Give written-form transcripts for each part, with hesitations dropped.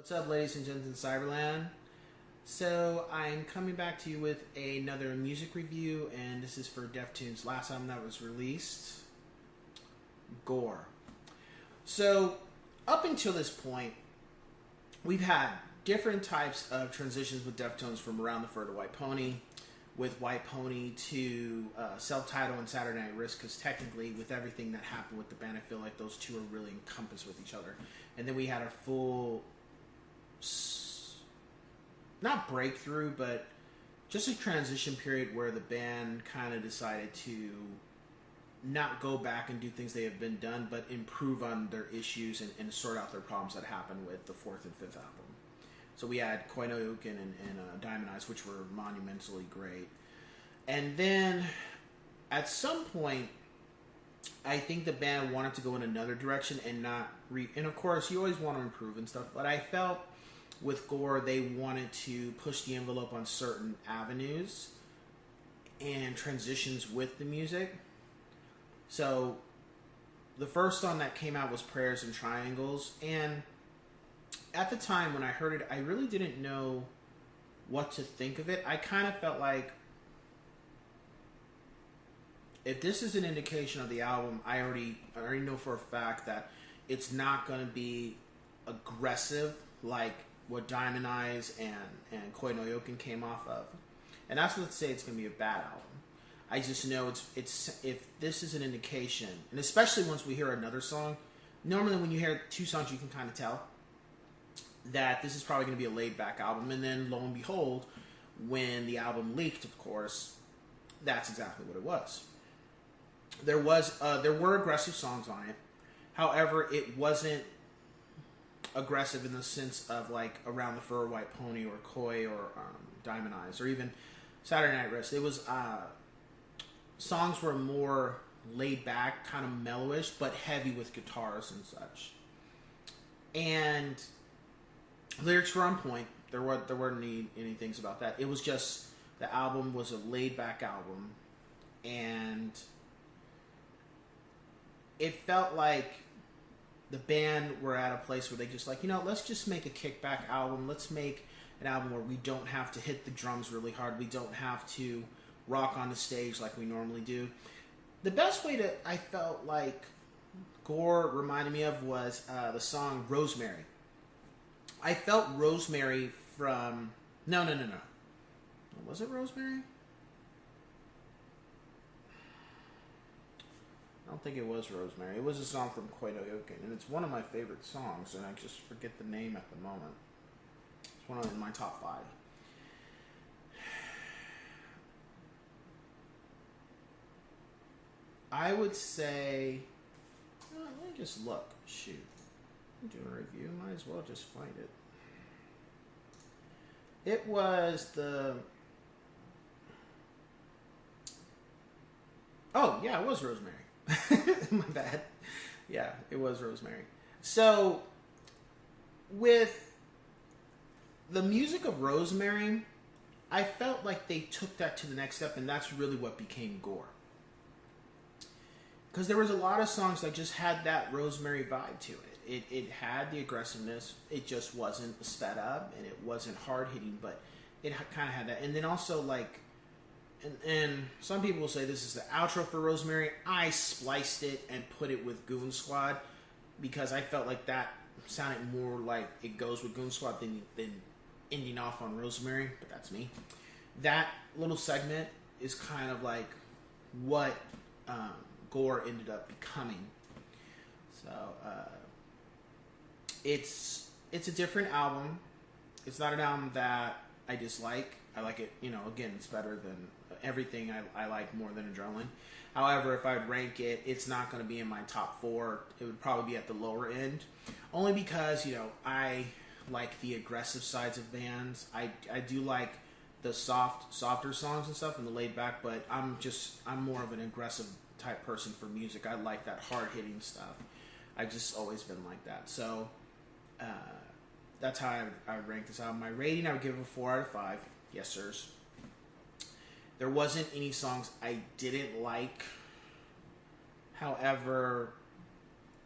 What's up, ladies and gents in Cyberland? So I'm coming back to you with another music review, and this is for Deftones' last album that was released, Gore. So up until this point, we've had different types of transitions with Deftones, from Around the Fur to White Pony, with White Pony to Self-Titled and Saturday Night Risk, because technically with everything that happened with the band, I feel like those two are really encompassed with each other. And then we had a full, not breakthrough, but just a transition period where the band kind of decided to not go back and do things they have been done, but improve on their issues and sort out their problems that happened with the fourth and fifth album. So we had Koi no Yuken and Diamond Eyes, which were monumentally great. And then at some point, I think the band wanted to go in another direction and not and of course, you always want to improve and stuff, but I felt with Gore, they wanted to push the envelope on certain avenues and transitions with the music. So the first song that came out was Prayers and Triangles, and at the time when I heard it, I really didn't know what to think of it. I kind of felt like, if this is an indication of the album, I already know for a fact that it's not going to be aggressive like what Diamond Eyes and Koi no Yuken came off of. And that's not to say it's going to be a bad album. I just know it's if this is an indication, and especially once we hear another song, normally when you hear two songs, you can kind of tell that this is probably going to be a laid-back album. And then, lo and behold, when the album leaked, of course, that's exactly what it was. There were aggressive songs on it. However, it wasn't aggressive in the sense of like Around the Fur, White Pony, or Koi, or Diamond Eyes, or even Saturday Night Risk. It was songs were more laid back, kind of mellowish, but heavy with guitars and such. And lyrics were on point. There weren't any things about that. It was just the album was a laid back album, and it felt like the band were at a place where they just like, let's just make a kickback album. Let's make an album where we don't have to hit the drums really hard. We don't have to rock on the stage like we normally do. The best way I felt like Gore reminded me of was the song Rosemary. I felt Rosemary from... No. Was it Rosemary? I don't think it was Rosemary. It was a song from Koi no Yuken, and it's one of my favorite songs, and I just forget the name at the moment. It's one of my top 5. I would say... let me just look. Shoot. I'm doing a review. Might as well just find it. It was the... Oh, yeah, it was Rosemary. My bad. Yeah, it was Rosemary. So, with the music of Rosemary, I felt like they took that to the next step, and that's really what became Gore. Because there was a lot of songs that just had that Rosemary vibe to it. It had the aggressiveness. It just wasn't sped up, and it wasn't hard-hitting, but it kind of had that. And then also, like... And some people will say this is the outro for Rosemary. I spliced it and put it with Goon Squad because I felt like that sounded more like it goes with Goon Squad than ending off on Rosemary, but that's me. That little segment is kind of like what Gore ended up becoming. So it's a different album. It's not an album that I dislike. I like it, again, it's better than everything I like more than Adrenaline. However, if I'd rank it, it's not going to be in my top 4. It would probably be at the lower end. Only because, I like the aggressive sides of bands. I do like the softer songs and stuff and the laid back, but I'm more of an aggressive type person for music. I like that hard-hitting stuff. I've just always been like that. So, that's how I would rank this album. My rating, I would give it a 4 out of 5. Yes, sirs. There wasn't any songs I didn't like. However,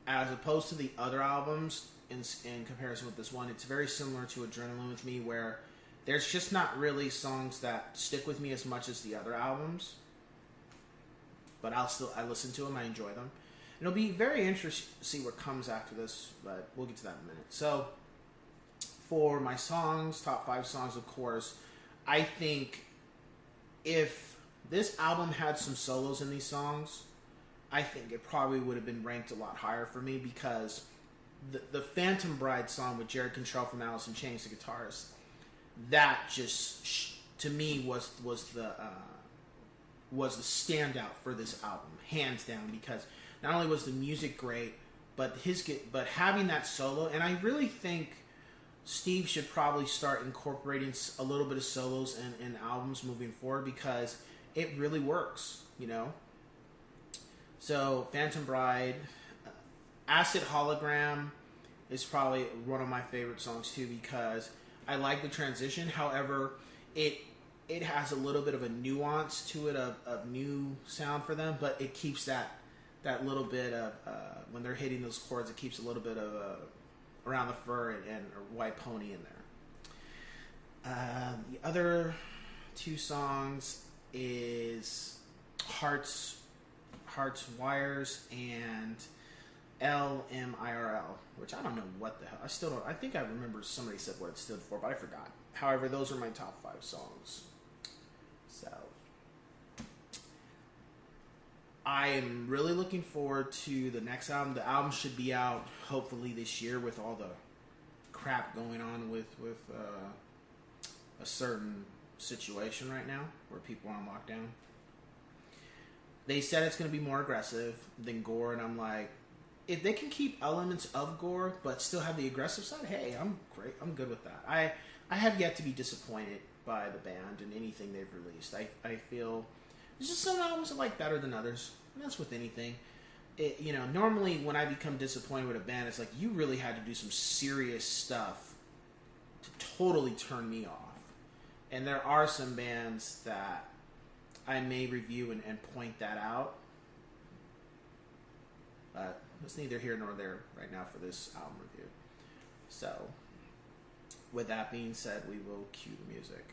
as opposed to the other albums, in comparison with this one, it's very similar to Adrenaline with me, where there's just not really songs that stick with me as much as the other albums. But I listen to them, I enjoy them. It'll be very interesting to see what comes after this, but we'll get to that in a minute. So, for my songs, top 5 songs, of course, I think if this album had some solos in these songs, I think it probably would have been ranked a lot higher for me, because the Phantom Bride song with Jared Cantrell from Alice in Chains, the guitarist, that just to me was the standout for this album, hands down, because not only was the music great, but having that solo, and I really think Steve should probably start incorporating a little bit of solos in albums moving forward, because it really works, you know. So Phantom Bride, Acid Hologram is probably one of my favorite songs too, because I like the transition. However, it has a little bit of a nuance to it of new sound for them, but it keeps that little bit of when they're hitting those chords, it keeps a little bit of Around the Fur and White Pony in there. The other 2 songs is Hearts, Wires, and LMIRL, which I don't know what the hell. I still don't. I think I remember somebody said what it stood for, but I forgot. However, those are my top 5 songs. So I'm really looking forward to the next album. The album should be out hopefully this year, with all the crap going on with a certain situation right now where people are on lockdown. They said it's going to be more aggressive than Gore, and I'm like, if they can keep elements of Gore but still have the aggressive side, hey, I'm great. I'm good with that. I have yet to be disappointed by the band and anything they've released. I feel there's just some albums I like better than others, and that's with anything. Normally when I become disappointed with a band, it's like you really had to do some serious stuff to totally turn me off. And there are some bands that I may review and point that out. But it's neither here nor there right now for this album review. So, with that being said, we will cue the music.